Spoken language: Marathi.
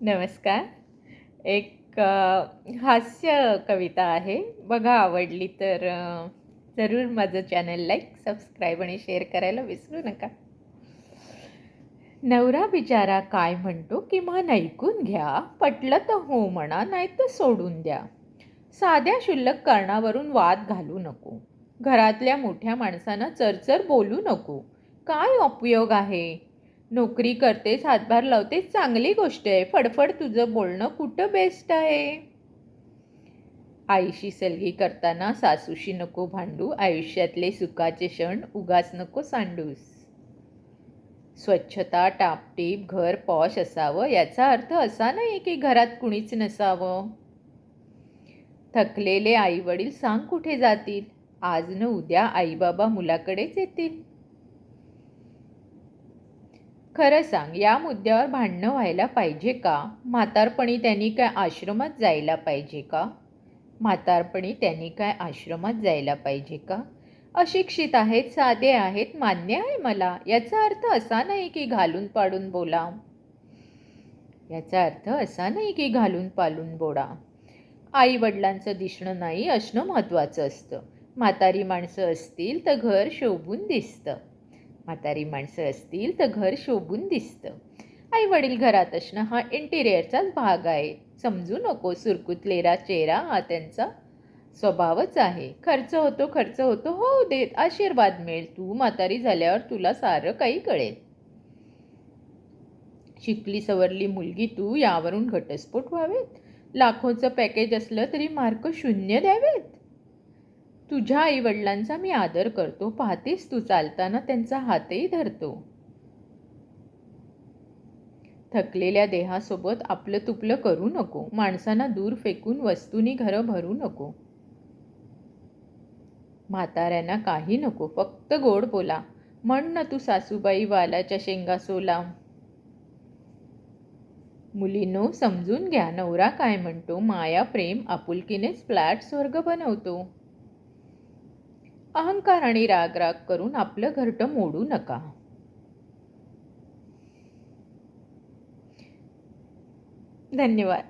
नमस्कार. एक हास्य कविता आहे. बघा आवडली तर जरूर माझं चॅनल लाईक, सबस्क्राईब आणि शेअर करायला विसरू नका. नवरा बिचारा काय म्हणतो किमान ऐकून घ्या. पटलं तर हो म्हणा, नाही तर सोडून द्या. साध्या क्षुल्लक कारणावरून वाद घालू नको. घरातल्या मोठ्या माणसांना चरचर बोलू नको. काय उपयोग आहे? नोकरी करतेस, हातभार लावतेस, चांगली गोष्ट आहे. फडफड तुझं बोलणं कुठं बेस्ट आहे? आईशी सलगी करताना सासूशी नको भांडू. आयुष्यातले सुखाचे क्षण उगाच नको सांडूस. स्वच्छता, टापटीप, घर पॉश असावं याचा अर्थ असा नाही की घरात कुणीच नसावं. थकलेले आई वडील सांग कुठे जातील? आज न उद्या आई बाबा मुलाकडेच येतील. खरं सांग, या मुद्द्यावर भांडणं व्हायला पाहिजे का? म्हातारपणी त्यांनी काय आश्रमात जायला पाहिजे का? म्हातारपणी त्यांनी काय आश्रमात जायला पाहिजे का? अशिक्षित आहेत, साधे आहेत, मान्य आहे मला. याचा अर्थ असा नाही की घालून पाडून बोला. याचा अर्थ असा नाही की घालून पालून बोला. आई वडिलांचं दिसणं नाही असणं महत्त्वाचं असतं. म्हातारी माणसं असतील तर घर शोभून दिसतं. म्हातारी माणसं असतील तर घर शोभून दिसतं. आई वडील घरात असणं हा इंटिरियरचाच भाग आहे. समजू नको, सुरकुतलेला चेहरा हा त्यांचा स्वभावच आहे. खर्च होतो हो देत, आशीर्वाद मिळेल. तू म्हातारी झाल्यावर तुला सारं काही कळेल. शिकली सवरली मुलगी तू, यावरून घटस्फोट व्हावेत. लाखोचं पॅकेज असलं तरी मार्क 0 द्यावेत. तुझ्या आईवडिलांचा मी आदर करतो. पाहतेस तू चालताना त्यांचा हातही धरतो. थकलेल्या देहासोबत आपलं तुपलं करू नको. माणसांना दूर फेकून वस्तूंनी घरं भरू नको. म्हाताऱ्यांना काही नको, फक्त गोड बोला. म्हण ना तू सासूबाई वालाच्या शेंगा सोला. मुलींनो समजून घ्या, नवरा काय म्हणतो. माया प्रेम आपुलकीनेच फ्लॅट स्वर्ग बनवतो. अहंकार आणि राग करून आपलं घरटं मोडू नका. धन्यवाद.